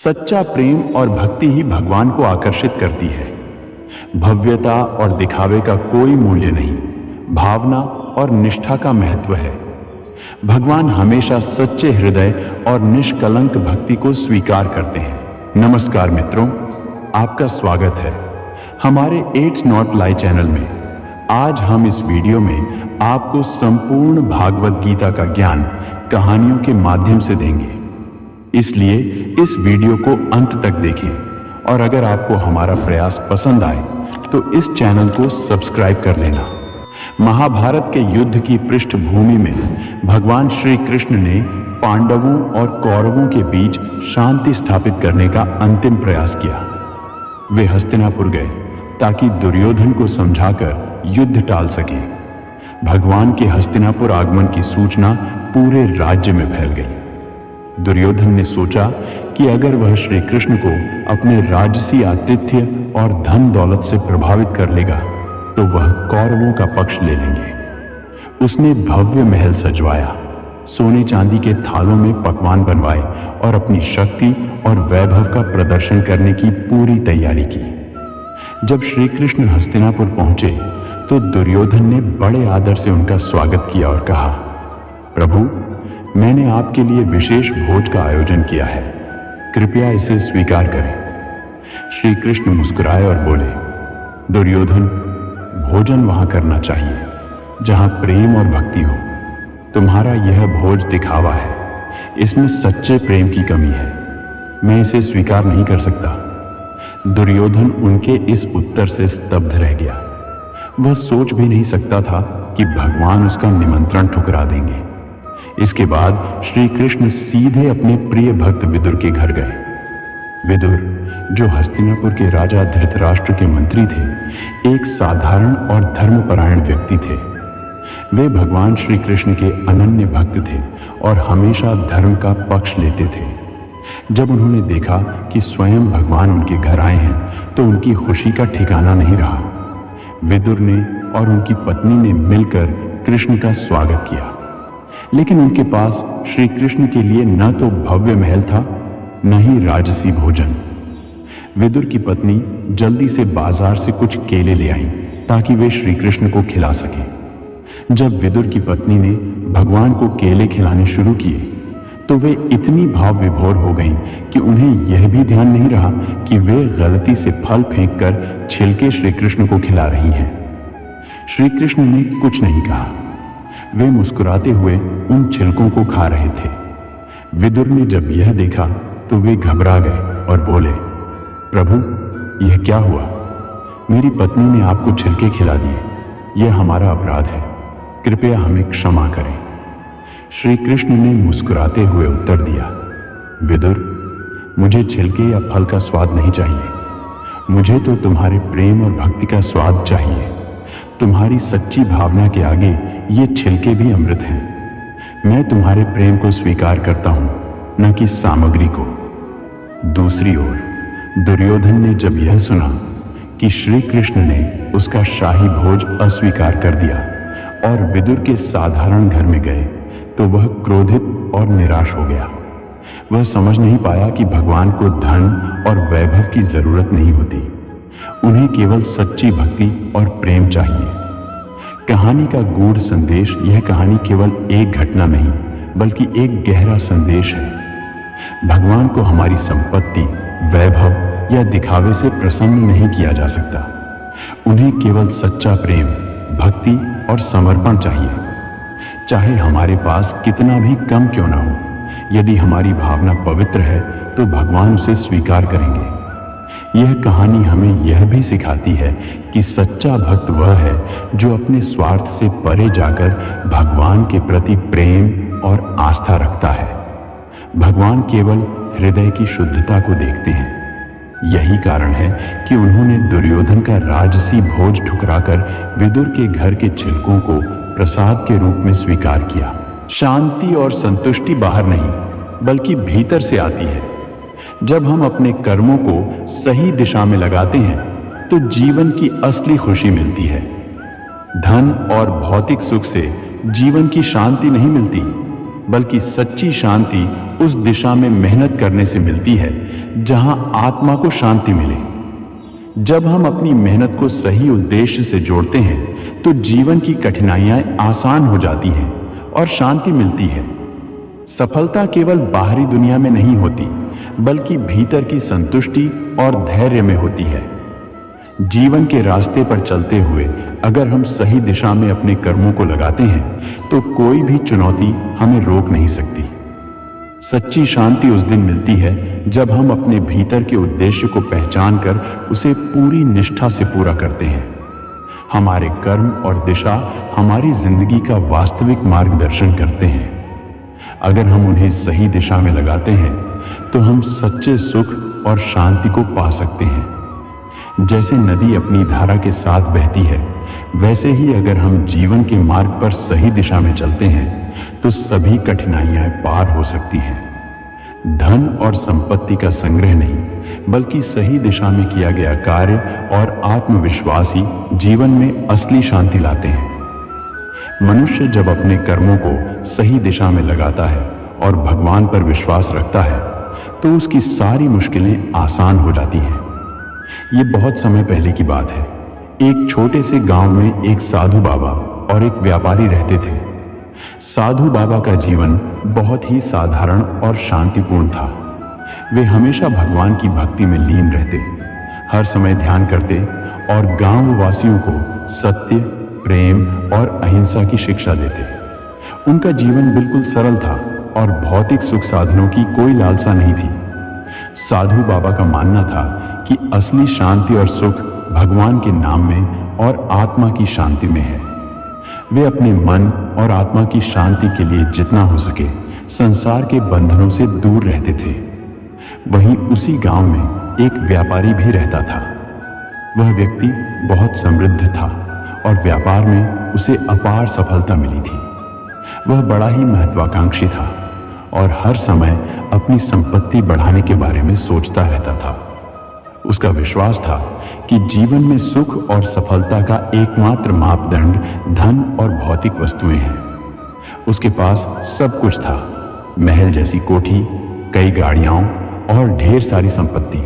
सच्चा प्रेम और भक्ति ही भगवान को आकर्षित करती है। भव्यता और दिखावे का कोई मूल्य नहीं, भावना और निष्ठा का महत्व है। भगवान हमेशा सच्चे हृदय और निष्कलंक भक्ति को स्वीकार करते हैं। नमस्कार मित्रों, आपका स्वागत है हमारे इट्स नॉट लाई चैनल में। आज हम इस वीडियो में आपको संपूर्ण भागवत गीता का ज्ञान कहानियों के माध्यम से देंगे, इसलिए इस वीडियो को अंत तक देखें और अगर आपको हमारा प्रयास पसंद आए तो इस चैनल को सब्सक्राइब कर लेना। महाभारत के युद्ध की पृष्ठभूमि में भगवान श्री कृष्ण ने पांडवों और कौरवों के बीच शांति स्थापित करने का अंतिम प्रयास किया। वे हस्तिनापुर गए ताकि दुर्योधन को समझाकर युद्ध टाल सके। भगवान के हस्तिनापुर आगमन की सूचना पूरे राज्य में फैल गई। दुर्योधन ने सोचा कि अगर वह श्री कृष्ण को अपने राजसी आतिथ्य और धन दौलत से प्रभावित कर लेगा तो वह कौरवों का पक्ष ले लेंगे। उसने भव्य महल सजवाया, सोने चांदी के थालों में पकवान बनवाए और अपनी शक्ति और वैभव का प्रदर्शन करने की पूरी तैयारी की। जब श्री कृष्ण हस्तिनापुर पहुंचे तो दुर्योधन ने बड़े आदर से उनका स्वागत किया और कहा, प्रभु, मैंने आपके लिए विशेष भोज का आयोजन किया है, कृपया इसे स्वीकार करें। श्री कृष्ण मुस्कुराए और बोले, दुर्योधन, भोजन वहां करना चाहिए जहां प्रेम और भक्ति हो। तुम्हारा यह भोज दिखावा है, इसमें सच्चे प्रेम की कमी है, मैं इसे स्वीकार नहीं कर सकता। दुर्योधन उनके इस उत्तर से स्तब्ध रह गया। वह सोच भी नहीं सकता था कि भगवान उसका निमंत्रण ठुकरा देंगे। इसके बाद श्री कृष्ण सीधे अपने प्रिय भक्त विदुर के घर गए। विदुर, जो हस्तिनापुर के राजा धृतराष्ट्र के मंत्री थे, एक साधारण और धर्मपरायण व्यक्ति थे। वे भगवान श्री कृष्ण के अनन्य भक्त थे और हमेशा धर्म का पक्ष लेते थे। जब उन्होंने देखा कि स्वयं भगवान उनके घर आए हैं तो उनकी खुशी का ठिकाना नहीं रहा। विदुर ने और उनकी पत्नी ने मिलकर कृष्ण का स्वागत किया, लेकिन उनके पास श्री कृष्ण के लिए न तो भव्य महल था, न ही राजसी भोजन। विदुर की पत्नी जल्दी से बाजार से कुछ केले ले आई ताकि वे श्री कृष्ण को खिला सके। जब विदुर की पत्नी ने भगवान को केले खिलाने शुरू किए तो वे इतनी भाव विभोर हो गईं कि उन्हें यह भी ध्यान नहीं रहा कि वे गलती से फल फेंककर छिलके श्री कृष्ण को खिला रही हैं। श्री कृष्ण ने कुछ नहीं कहा, वे मुस्कुराते हुए उन छिलकों को खा रहे थे। विदुर ने जब यह देखा तो वे घबरा गए और बोले, प्रभु, यह क्या हुआ? मेरी पत्नी ने आपको छिलके खिला दिए, यह हमारा अपराध है, कृपया हमें क्षमा करें। श्री कृष्ण ने मुस्कुराते हुए उत्तर दिया, विदुर, मुझे छिलके या फल का स्वाद नहीं चाहिए, मुझे तो तुम्हारे प्रेम और भक्ति का स्वाद चाहिए। तुम्हारी सच्ची भावना के आगे ये छिलके भी अमृत हैं। मैं तुम्हारे प्रेम को स्वीकार करता हूं, न कि सामग्री को। दूसरी ओर दुर्योधन ने जब यह सुना कि श्री कृष्ण ने उसका शाही भोज अस्वीकार कर दिया और विदुर के साधारण घर में गए तो वह क्रोधित और निराश हो गया। वह समझ नहीं पाया कि भगवान को धन और वैभव की जरूरत नहीं होती, उन्हें केवल सच्ची भक्ति और प्रेम चाहिए। कहानी का गूढ़ संदेश, यह कहानी केवल एक घटना नहीं बल्कि एक गहरा संदेश है। भगवान को हमारी संपत्ति, वैभव या दिखावे से प्रसन्न नहीं किया जा सकता। उन्हें केवल सच्चा प्रेम, भक्ति और समर्पण चाहिए। चाहे हमारे पास कितना भी कम क्यों ना हो, यदि हमारी भावना पवित्र है तो भगवान उसे स्वीकार करेंगे। यह कहानी हमें यह भी सिखाती है कि सच्चा भक्त वह है जो अपने स्वार्थ से परे जाकर भगवान के प्रति प्रेम और आस्था रखता है। भगवान केवल हृदय की शुद्धता को देखते हैं। यही कारण है कि उन्होंने दुर्योधन का राजसी भोज ठुकराकर विदुर के घर के छिलकों को प्रसाद के रूप में स्वीकार किया। शांति और संतुष्टि बाहर नहीं बल्कि भीतर से आती है। जब हम अपने कर्मों को सही दिशा में लगाते हैं तो जीवन की असली खुशी मिलती है। धन और भौतिक सुख से जीवन की शांति नहीं मिलती, बल्कि सच्ची शांति उस दिशा में मेहनत करने से मिलती है जहां आत्मा को शांति मिले। जब हम अपनी मेहनत को सही उद्देश्य से जोड़ते हैं तो जीवन की कठिनाइयां आसान हो जाती हैं और शांति मिलती है। सफलता केवल बाहरी दुनिया में नहीं होती, बल्कि भीतर की संतुष्टि और धैर्य में होती है। जीवन के रास्ते पर चलते हुए अगर हम सही दिशा में अपने कर्मों को लगाते हैं तो कोई भी चुनौती हमें रोक नहीं सकती। सच्ची शांति उस दिन मिलती है जब हम अपने भीतर के उद्देश्य को पहचान कर उसे पूरी निष्ठा से पूरा करते हैं। हमारे कर्म और दिशा हमारी जिंदगी का वास्तविक मार्गदर्शन करते हैं। अगर हम उन्हें सही दिशा में लगाते हैं तो हम सच्चे सुख और शांति को पा सकते हैं। जैसे नदी अपनी धारा के साथ बहती है, वैसे ही अगर हम जीवन के मार्ग पर सही दिशा में चलते हैं तो सभी कठिनाइयां पार हो सकती हैं। धन और संपत्ति का संग्रह नहीं, बल्कि सही दिशा में किया गया कार्य और आत्मविश्वास ही जीवन में असली शांति लाते हैं। मनुष्य जब अपने कर्मों को सही दिशा में लगाता है और भगवान पर विश्वास रखता है तो उसकी सारी मुश्किलें आसान हो जाती हैं। ये बहुत समय पहले की बात है। एक छोटे से गांव में एक साधु बाबा और एक व्यापारी रहते थे। साधु बाबा का जीवन बहुत ही साधारण और शांतिपूर्ण था। वे हमेशा भगवान की भक्ति में लीन रहते, हर समय ध्यान करते और गांव वासियों को सत्य, प्रेम और अहिंसा की शिक्षा देते। उनका जीवन बिल्कुल सरल था और भौतिक सुख साधनों की कोई लालसा नहीं थी। साधु बाबा का मानना था कि असली शांति और सुख भगवान के नाम में और आत्मा की शांति में है। वे अपने मन और आत्मा की शांति के लिए जितना हो सके संसार के बंधनों से दूर रहते थे। वहीं उसी गांव में एक व्यापारी भी रहता था। वह व्यक्ति बहुत समृद्ध था और व्यापार में उसे अपार सफलता मिली थी। वह बड़ा ही महत्वाकांक्षी था और हर समय अपनी संपत्ति बढ़ाने के बारे में सोचता रहता था। उसका विश्वास था कि जीवन में सुख और सफलता का एकमात्र मापदंड धन और भौतिक वस्तुएं हैं। उसके पास सब कुछ था, महल जैसी कोठी, कई गाड़ियां और ढेर सारी संपत्ति,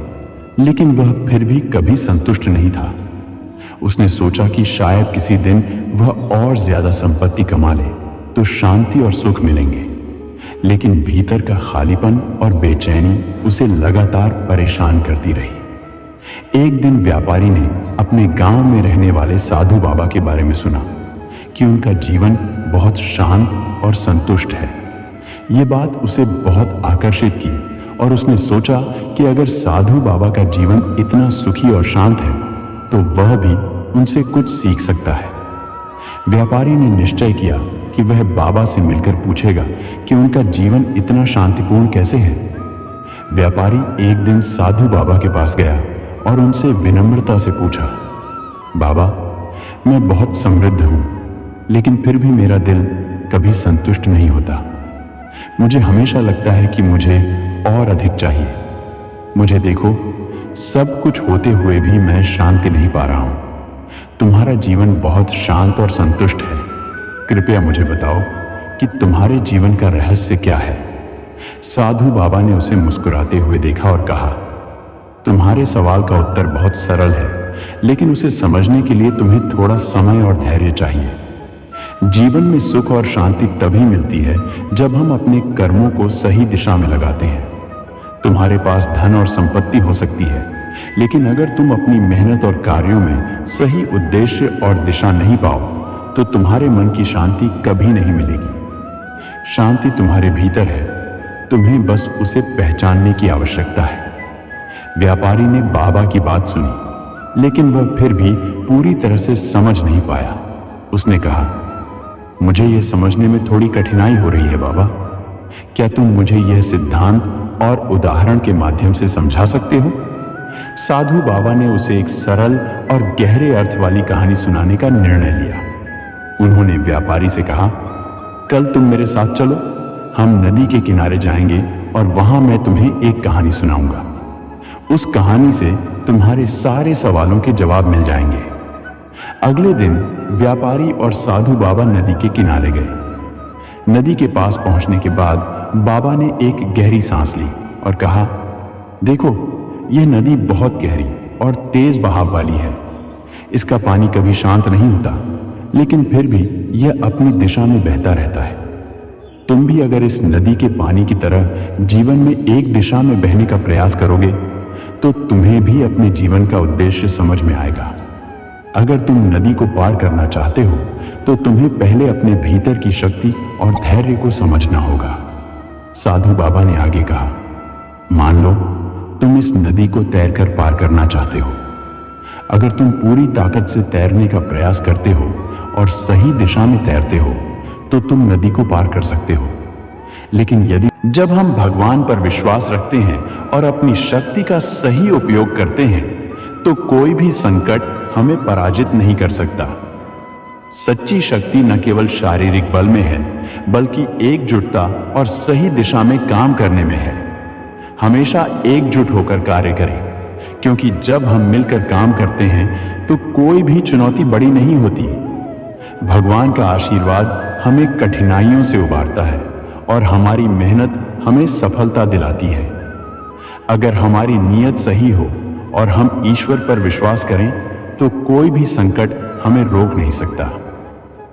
लेकिन वह फिर भी कभी संतुष्ट नहीं था। उसने सोचा कि शायद किसी दिन वह और ज्यादा संपत्ति कमा ले तो शांति और सुख मिलेंगे, लेकिन भीतर का खालीपन और बेचैनी उसे लगातार परेशान करती रही। एक दिन व्यापारी ने अपने गांव में रहने वाले साधु बाबा के बारे में सुना कि उनका जीवन बहुत शांत और संतुष्ट है। ये बात उसे बहुत आकर्षित की और उसने सोचा कि अगर साधु बाबा का जीवन इतना सुखी और शांत है तो वह भी उनसे कुछ सीख सकता है। व्यापारी ने निश्चय किया कि वह बाबा से मिलकर पूछेगा कि उनका जीवन इतना शांतिपूर्ण कैसे है। व्यापारी एक दिन साधु बाबा के पास गया और उनसे विनम्रता से पूछा, बाबा, मैं बहुत समृद्ध हूं, लेकिन फिर भी मेरा दिल कभी संतुष्ट नहीं होता। मुझे हमेशा लगता है कि मुझे और अधिक चाहिए। मुझे देखो, सब कुछ होते हुए भी मैं शांति नहीं पा रहा हूं। तुम्हारा जीवन बहुत शांत और संतुष्ट है। कृपया मुझे बताओ कि तुम्हारे जीवन का रहस्य क्या है। साधु बाबा ने उसे मुस्कुराते हुए देखा और कहा, तुम्हारे सवाल का उत्तर बहुत सरल है, लेकिन उसे समझने के लिए तुम्हें थोड़ा समय और धैर्य चाहिए। जीवन में सुख और शांति तभी मिलती है जब हम अपने कर्मों को सही दिशा में लगाते हैं। तुम्हारे पास धन और संपत्ति हो सकती है, लेकिन अगर तुम अपनी मेहनत और कार्यों में सही उद्देश्य और दिशा नहीं पाओ तो तुम्हारे मन की शांति कभी नहीं मिलेगी। शांति तुम्हारे भीतर है, तुम्हें बस उसे पहचानने की आवश्यकता है। व्यापारी ने बाबा की बात सुनी, लेकिन वह फिर भी पूरी तरह से समझ नहीं पाया। उसने कहा, मुझे यह समझने में थोड़ी कठिनाई हो रही है बाबा। क्या तुम मुझे यह सिद्धांत और उदाहरण के माध्यम से समझा सकते हो? साधु बाबा ने उसे एक सरल और गहरे अर्थ वाली कहानी सुनाने का निर्णय लिया। उन्होंने व्यापारी से कहा, कल तुम मेरे साथ चलो, हम नदी के किनारे जाएंगे और वहां मैं तुम्हें एक कहानी सुनाऊंगा। उस कहानी से तुम्हारे सारे सवालों के जवाब मिल जाएंगे। अगले दिन व्यापारी और साधु बाबा नदी के किनारे गए। नदी के पास पहुंचने के बाद बाबा ने एक गहरी सांस ली और कहा, देखो, यह नदी बहुत गहरी और तेज बहाव वाली है। इसका पानी कभी शांत नहीं होता, लेकिन फिर भी यह अपनी दिशा में बहता रहता है। तुम भी अगर इस नदी के पानी की तरह जीवन में एक दिशा में बहने का प्रयास करोगे तो तुम्हें भी अपने जीवन का उद्देश्य समझ में आएगा। अगर तुम नदी को पार करना चाहते हो तो तुम्हें पहले अपने भीतर की शक्ति और धैर्य को समझना होगा। साधु बाबा ने आगे कहा, मान लो तुम इस नदी को तैरकर पार करना चाहते हो। अगर तुम पूरी ताकत से तैरने का प्रयास करते हो और सही दिशा में तैरते हो तो तुम नदी को पार कर सकते हो। लेकिन यदि जब हम भगवान पर विश्वास रखते हैं और अपनी शक्ति का सही उपयोग करते हैं तो कोई भी संकट हमें पराजित नहीं कर सकता। सच्ची शक्ति न केवल शारीरिक बल में है, बल्कि एकजुटता और सही दिशा में काम करने में है। हमेशा एकजुट होकर कार्य करें, क्योंकि जब हम मिलकर काम करते हैं तो कोई भी चुनौती बड़ी नहीं होती। भगवान का आशीर्वाद हमें कठिनाइयों से उबारता है और हमारी मेहनत हमें सफलता दिलाती है। अगर हमारी नीयत सही हो और हम ईश्वर पर विश्वास करें तो कोई भी संकट हमें रोक नहीं सकता।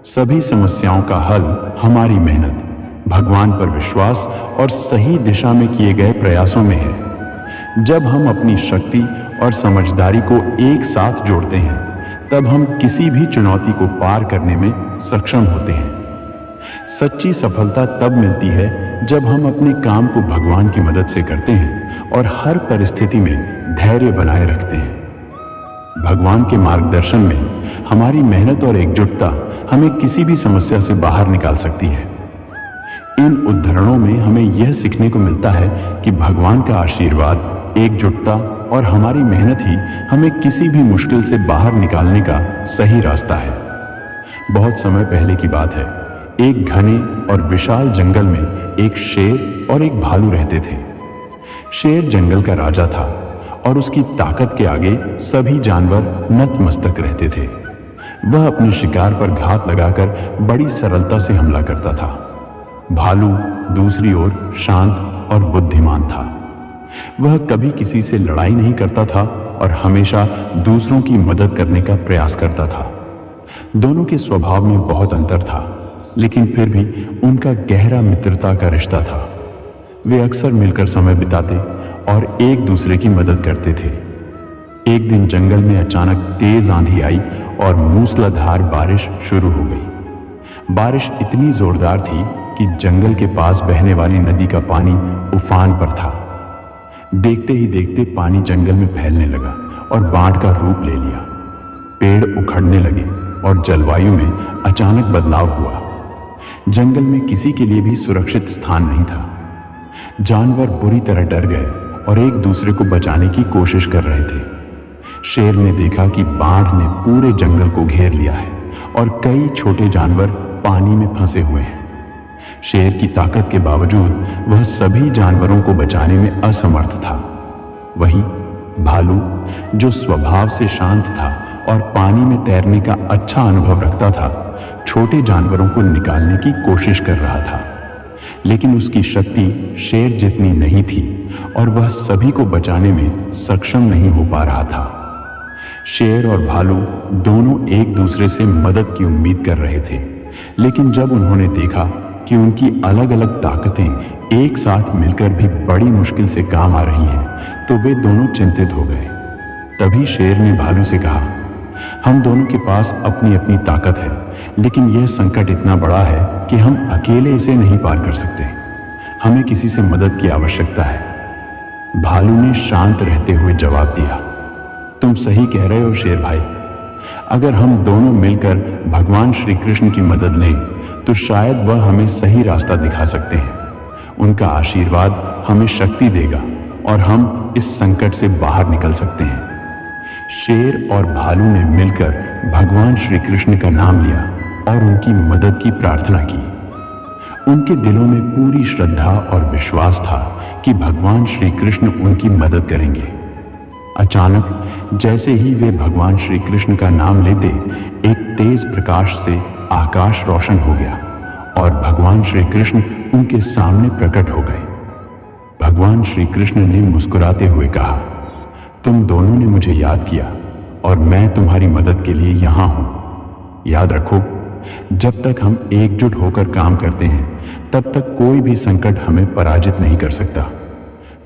सभी समस्याओं का हल हमारी मेहनत, भगवान पर विश्वास और सही दिशा में किए गए प्रयासों में है। जब हम अपनी शक्ति और समझदारी को एक साथ जोड़ते हैं तब हम किसी भी चुनौती को पार करने में सक्षम होते हैं। सच्ची सफलता तब मिलती है जब हम अपने काम को भगवान की मदद से करते हैं और हर परिस्थिति में धैर्य बनाए रखते हैं। भगवान के मार्गदर्शन में हमारी मेहनत और एकजुटता हमें किसी भी समस्या से बाहर निकाल सकती है। इन उदाहरणों में हमें यह सीखने को मिलता है कि भगवान का आशीर्वाद, एकजुटता और हमारी मेहनत ही हमें किसी भी मुश्किल से बाहर निकालने का सही रास्ता है। बहुत समय पहले की बात है। एक घने और विशाल जंगल में एक शेर और एक भालू रहते थे। शेर जंगल का राजा था और उसकी ताकत के आगे सभी जानवर नतमस्तक रहते थे। वह अपने शिकार पर घात लगाकर बड़ी सरलता से हमला करता था। भालू दूसरी ओर शांत और बुद्धिमान था। वह कभी किसी से लड़ाई नहीं करता था और हमेशा दूसरों की मदद करने का प्रयास करता था। दोनों के स्वभाव में बहुत अंतर था, लेकिन फिर भी उनका गहरा मित्रता का रिश्ता था। वे अक्सर मिलकर समय बिताते और एक दूसरे की मदद करते थे। एक दिन जंगल में अचानक तेज आंधी आई और मूसलाधार बारिश शुरू हो गई। बारिश इतनी जोरदार थी कि जंगल के पास बहने वाली नदी का पानी उफान पर था। देखते ही देखते पानी जंगल में फैलने लगा और बाढ़ का रूप ले लिया। पेड़ उखड़ने लगे और जलवायु में अचानक बदलाव हुआ। जंगल में किसी के लिए भी सुरक्षित स्थान नहीं था। जानवर बुरी तरह डर गए और एक दूसरे को बचाने की कोशिश कर रहे थे। शेर ने देखा कि बाढ़ ने पूरे जंगल को घेर लिया है और कई छोटे जानवर पानी में फंसे हुए हैं। शेर की ताकत के बावजूद वह सभी जानवरों को बचाने में असमर्थ था। वहीं भालू, जो स्वभाव से शांत था और पानी में तैरने का अच्छा अनुभव रखता था, छोटे जानवरों को निकालने की कोशिश कर रहा था। लेकिन उसकी शक्ति शेर जितनी नहीं थी और वह सभी को बचाने में सक्षम नहीं हो पा रहा था। शेर और भालू दोनों एक दूसरे से मदद की उम्मीद कर रहे थे, लेकिन जब उन्होंने देखा कि उनकी अलग अलग ताकतें एक साथ मिलकर भी बड़ी मुश्किल से काम आ रही हैं, तो वे दोनों चिंतित हो गए। तभी शेर ने भालू से कहा, हम दोनों के पास अपनी अपनी ताकत है, लेकिन यह संकट इतना बड़ा है कि हम अकेले इसे नहीं पार कर सकते। हमें किसी से मदद की आवश्यकता है। भालू ने शांत रहते हुए जवाब दिया, तुम सही कह रहे हो शेर भाई। अगर हम दोनों मिलकर भगवान श्री कृष्ण की मदद लें तो शायद वह हमें सही रास्ता दिखा सकते हैं। उनका आशीर्वाद हमें शक्ति देगा और हम इस संकट से बाहर निकल सकते हैं। शेर और भालू ने मिलकर भगवान श्री कृष्ण का नाम लिया और उनकी मदद की प्रार्थना की। उनके दिलों में पूरी श्रद्धा और विश्वास था कि भगवान श्री कृष्ण उनकी मदद करेंगे। अचानक जैसे ही वे भगवान श्री कृष्ण का नाम लेते, एक तेज प्रकाश से आकाश रोशन हो गया और भगवान श्री कृष्ण उनके सामने प्रकट हो गए। भगवान श्री कृष्ण ने मुस्कुराते हुए कहा, तुम दोनों ने मुझे याद किया और मैं तुम्हारी मदद के लिए यहां हूं। याद रखो, जब तक हम एकजुट होकर काम करते हैं तब तक कोई भी संकट हमें पराजित नहीं कर सकता।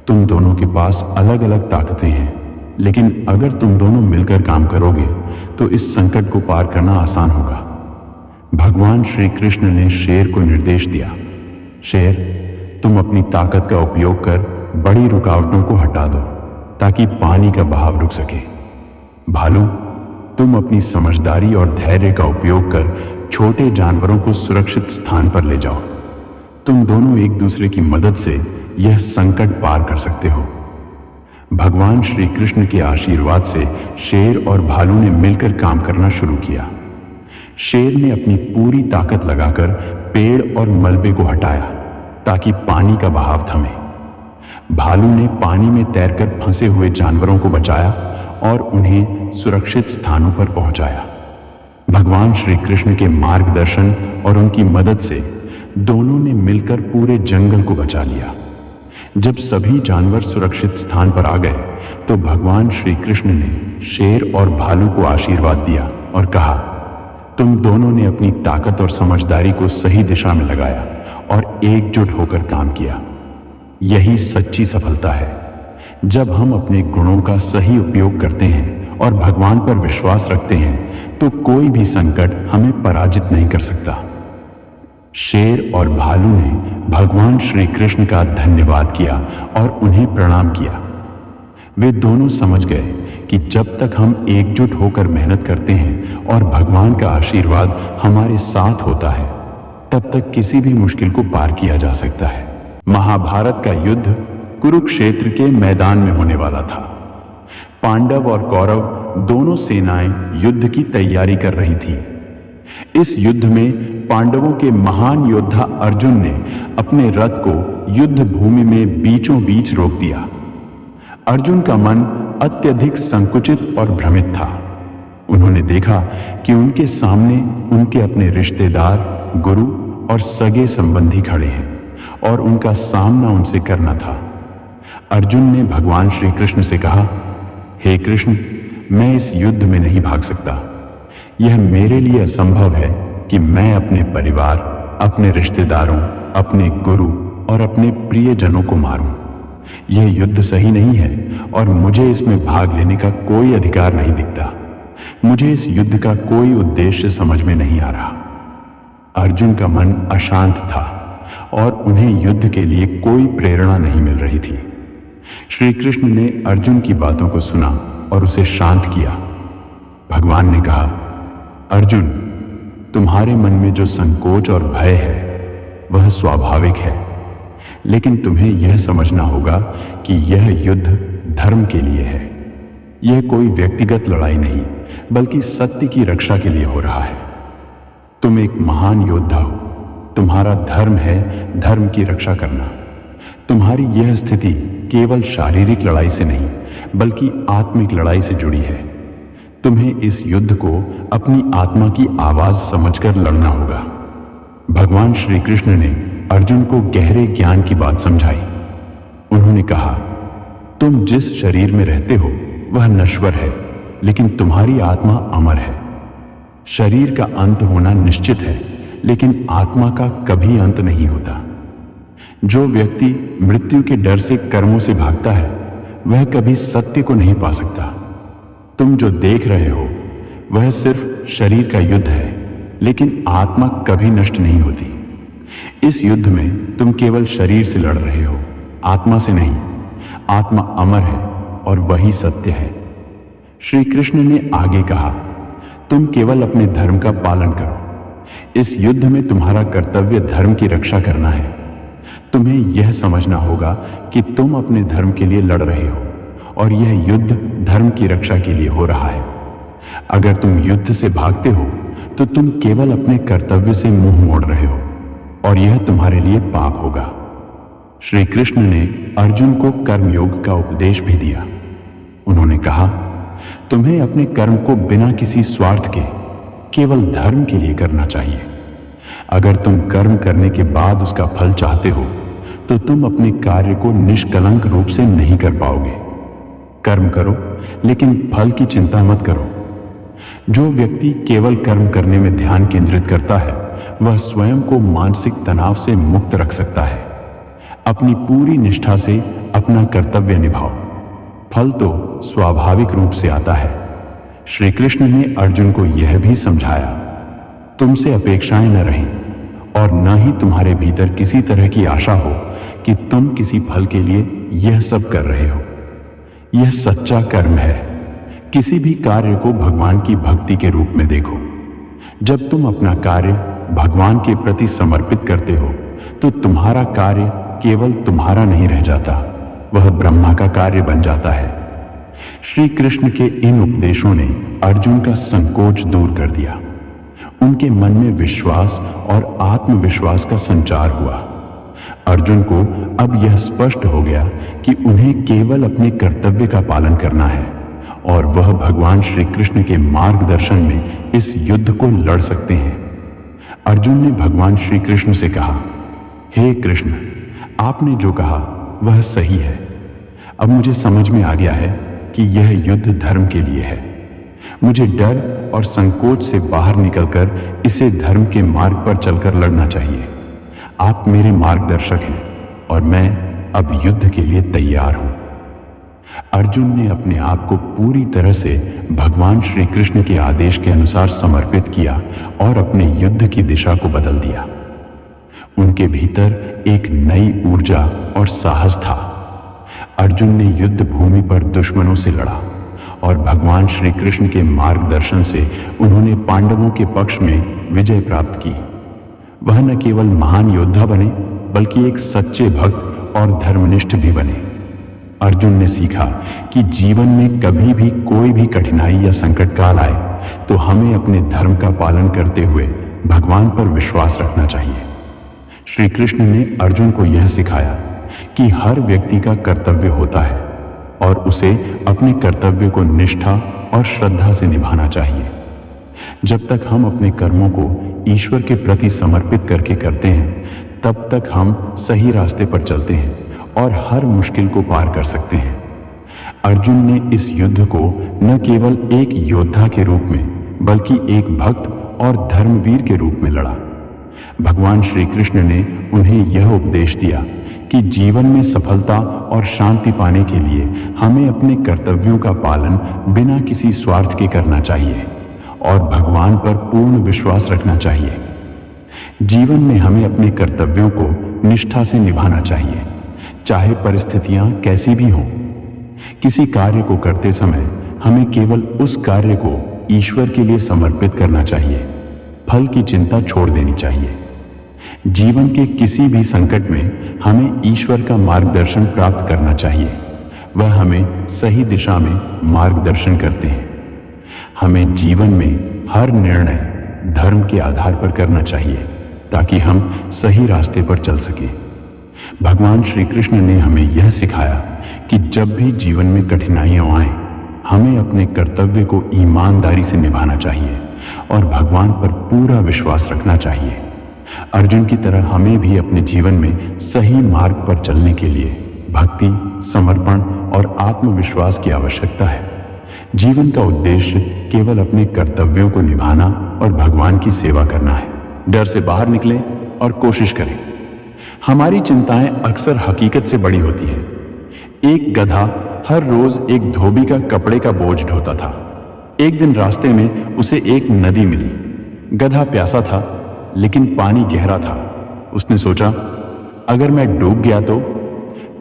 तुम दोनों के पास अलग अलग ताकतें हैं, लेकिन अगर तुम दोनों मिलकर काम करोगे तो इस संकट को पार करना आसान होगा। भगवान श्री कृष्ण ने शेर को निर्देश दिया, शेर, तुम अपनी ताकत का उपयोग कर बड़ी रुकावटों को हटा दो ताकि पानी का बहाव रुक सके। भालू, तुम अपनी समझदारी और धैर्य का उपयोग कर छोटे जानवरों को सुरक्षित स्थान पर ले जाओ। तुम दोनों एक दूसरे की मदद से यह संकट पार कर सकते हो। भगवान श्री कृष्ण के आशीर्वाद से शेर और भालू ने मिलकर काम करना शुरू किया। शेर ने अपनी पूरी ताकत लगाकर पेड़ और मलबे को हटाया ताकि पानी का बहाव थमे। भालू ने पानी में तैरकर फंसे हुए जानवरों को बचाया और उन्हें सुरक्षित स्थानों पर पहुंचाया। भगवान श्री कृष्ण के मार्गदर्शन और उनकी मदद से दोनों ने मिलकर पूरे जंगल को बचा लिया। जब सभी जानवर सुरक्षित स्थान पर आ गए तो भगवान श्री कृष्ण ने शेर और भालू को आशीर्वाद दिया और कहा, तुम दोनों ने अपनी ताकत और समझदारी को सही दिशा में लगाया और एकजुट होकर काम किया। यही सच्ची सफलता है। जब हम अपने गुणों का सही उपयोग करते हैं और भगवान पर विश्वास रखते हैं तो कोई भी संकट हमें पराजित नहीं कर सकता। शेर और भालू ने भगवान श्री कृष्ण का धन्यवाद किया और उन्हें प्रणाम किया। वे दोनों समझ गए कि जब तक हम एकजुट होकर मेहनत करते हैं और भगवान का आशीर्वाद हमारे साथ होता है तब तक किसी भी मुश्किल को पार किया जा सकता है। महाभारत का युद्ध कुरुक्षेत्र के मैदान में होने वाला था। पांडव और कौरव दोनों सेनाएं युद्ध की तैयारी कर रही थी। इस युद्ध में पांडवों के महान योद्धा अर्जुन ने अपने रथ को युद्ध भूमि में बीचों बीच रोक दिया। अर्जुन का मन अत्यधिक संकुचित और भ्रमित था। उन्होंने देखा कि उनके सामने उनके अपने रिश्तेदार, गुरु और सगे संबंधी खड़े हैं और उनका सामना उनसे करना था। अर्जुन ने भगवान श्री कृष्ण से कहा, हे कृष्ण, मैं इस युद्ध में नहीं भाग सकता। यह मेरे लिए असंभव है कि मैं अपने परिवार, अपने रिश्तेदारों, अपने गुरु और अपने प्रियजनों को मारूं। यह युद्ध सही नहीं है और मुझे इसमें भाग लेने का कोई अधिकार नहीं दिखता। मुझे इस युद्ध का कोई उद्देश्य समझ में नहीं आ रहा। अर्जुन का मन अशांत था और उन्हें युद्ध के लिए कोई प्रेरणा नहीं मिल रही थी। श्री कृष्ण ने अर्जुन की बातों को सुना और उसे शांत किया। भगवान ने कहा, अर्जुन, तुम्हारे मन में जो संकोच और भय है वह स्वाभाविक है, लेकिन तुम्हें यह समझना होगा कि यह युद्ध धर्म के लिए है। यह कोई व्यक्तिगत लड़ाई नहीं बल्कि सत्य की रक्षा के लिए हो रहा है। तुम एक महान योद्धा हो। तुम्हारा धर्म है धर्म की रक्षा करना। तुम्हारी यह स्थिति केवल शारीरिक लड़ाई से नहीं बल्कि आत्मिक लड़ाई से जुड़ी है। तुम्हें इस युद्ध को अपनी आत्मा की आवाज समझकर लड़ना होगा। भगवान श्री कृष्ण ने अर्जुन को गहरे ज्ञान की बात समझाई। उन्होंने कहा, तुम जिस शरीर में रहते हो वह नश्वर है, लेकिन तुम्हारी आत्मा अमर है। शरीर का अंत होना निश्चित है, लेकिन आत्मा का कभी अंत नहीं होता। जो व्यक्ति मृत्यु के डर से कर्मों से भागता है वह कभी सत्य को नहीं पा सकता। तुम जो देख रहे हो वह सिर्फ शरीर का युद्ध है, लेकिन आत्मा कभी नष्ट नहीं होती। इस युद्ध में तुम केवल शरीर से लड़ रहे हो, आत्मा से नहीं। आत्मा अमर है और वही सत्य है। श्री कृष्ण ने आगे कहा, तुम केवल अपने धर्म का पालन करो। इस युद्ध में तुम्हारा कर्तव्य धर्म की रक्षा करना है। तुम्हें यह समझना होगा कि तुम अपने धर्म के लिए लड़ रहे हो और यह युद्ध धर्म की रक्षा के लिए हो रहा है। अगर तुम युद्ध से भागते हो तो तुम केवल अपने कर्तव्य से मुंह मोड़ रहे हो और यह तुम्हारे लिए पाप होगा। श्री कृष्ण ने अर्जुन को कर्मयोग का उपदेश भी दिया। उन्होंने कहा, तुम्हें अपने कर्म को बिना किसी स्वार्थ के केवल धर्म के लिए करना चाहिए। अगर तुम कर्म करने के बाद उसका फल चाहते हो तो तुम अपने कार्य को निष्कलंक रूप से नहीं कर पाओगे। कर्म करो, लेकिन फल की चिंता मत करो। जो व्यक्ति केवल कर्म करने में ध्यान केंद्रित करता है वह स्वयं को मानसिक तनाव से मुक्त रख सकता है। अपनी पूरी निष्ठा से अपना कर्तव्य निभाओ, फल तो स्वाभाविक रूप से आता है। श्री कृष्ण ने अर्जुन को यह भी समझाया, तुमसे अपेक्षाएं न रहें और न ही तुम्हारे भीतर किसी तरह की आशा हो कि तुम किसी फल के लिए यह सब कर रहे हो। यह सच्चा कर्म है। किसी भी कार्य को भगवान की भक्ति के रूप में देखो। जब तुम अपना कार्य भगवान के प्रति समर्पित करते हो तो तुम्हारा कार्य केवल तुम्हारा नहीं रह जाता, वह ब्रह्मा का कार्य बन जाता है। श्री कृष्ण के इन उपदेशों ने अर्जुन का संकोच दूर कर दिया। उनके मन में विश्वास और आत्मविश्वास का संचार हुआ। अर्जुन को अब यह स्पष्ट हो गया कि उन्हें केवल अपने कर्तव्य का पालन करना है और वह भगवान श्री कृष्ण के मार्गदर्शन में इस युद्ध को लड़ सकते हैं। अर्जुन ने भगवान श्री कृष्ण से कहा, हे कृष्ण, आपने जो कहा वह सही है। अब मुझे समझ में आ गया है कि यह युद्ध धर्म के लिए है। मुझे डर और संकोच से बाहर निकलकर इसे धर्म के मार्ग पर चलकर लड़ना चाहिए। आप मेरे मार्गदर्शक हैं और मैं अब युद्ध के लिए तैयार हूं। अर्जुन ने अपने आप को पूरी तरह से भगवान श्री कृष्ण के आदेश के अनुसार समर्पित किया और अपने युद्ध की दिशा को बदल दिया। उनके भीतर एक नई ऊर्जा और साहस था। अर्जुन ने युद्ध भूमि पर दुश्मनों से लड़ा और भगवान श्री कृष्ण के मार्गदर्शन से उन्होंने पांडवों के पक्ष में विजय प्राप्त की। वह न केवल महान योद्धा बने बल्कि एक सच्चे भक्त और धर्मनिष्ठ भी बने। अर्जुन ने सीखा कि जीवन में कभी भी कोई भी कठिनाई या संकट काल आए तो हमें अपने धर्म का पालन करते हुए भगवान पर विश्वास रखना चाहिए। श्री कृष्ण ने अर्जुन को यह सिखाया कि हर व्यक्ति का कर्तव्य होता है और उसे अपने कर्तव्य को निष्ठा और श्रद्धा से निभाना चाहिए। जब तक हम अपने कर्मों को ईश्वर के प्रति समर्पित करके करते हैं तब तक हम सही रास्ते पर चलते हैं और हर मुश्किल को पार कर सकते हैं। अर्जुन ने इस युद्ध को न केवल एक योद्धा के रूप में बल्कि एक भक्त और धर्मवीर के रूप में लड़ा। भगवान श्री कृष्ण ने उन्हें यह उपदेश दिया कि जीवन में सफलता और शांति पाने के लिए हमें अपने कर्तव्यों का पालन बिना किसी स्वार्थ के करना चाहिए और भगवान पर पूर्ण विश्वास रखना चाहिए। जीवन में हमें अपने कर्तव्यों को निष्ठा से निभाना चाहिए, चाहे परिस्थितियां कैसी भी हों। किसी कार्य को करते समय हमें केवल उस कार्य को ईश्वर के लिए समर्पित करना चाहिए, फल की चिंता छोड़ देनी चाहिए। जीवन के किसी भी संकट में हमें ईश्वर का मार्गदर्शन प्राप्त करना चाहिए। वह हमें सही दिशा में मार्गदर्शन करते हैं। हमें जीवन में हर निर्णय धर्म के आधार पर करना चाहिए ताकि हम सही रास्ते पर चल सकें। भगवान श्री कृष्ण ने हमें यह सिखाया कि जब भी जीवन में कठिनाइयां आएं, हमें अपने कर्तव्य को ईमानदारी से निभाना चाहिए और भगवान पर पूरा विश्वास रखना चाहिए। अर्जुन की तरह हमें भी अपने जीवन में सही मार्ग पर चलने के लिए भक्ति, समर्पण और आत्मविश्वास की आवश्यकता है। जीवन का उद्देश्य केवल अपने कर्तव्यों को निभाना और भगवान की सेवा करना है। डर से बाहर निकलें और कोशिश करें। हमारी चिंताएं अक्सर हकीकत से बड़ी होती हैं। एक गधा हर रोज एक धोबी का कपड़े का बोझ ढोता था। एक दिन रास्ते में उसे एक नदी मिली। गधा प्यासा था लेकिन पानी गहरा था। उसने सोचा, अगर मैं डूब गया तो?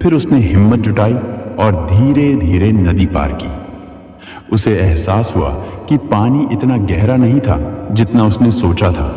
फिर उसने हिम्मत जुटाई और धीरे धीरे नदी पार की। उसे एहसास हुआ कि पानी इतना गहरा नहीं था जितना उसने सोचा था।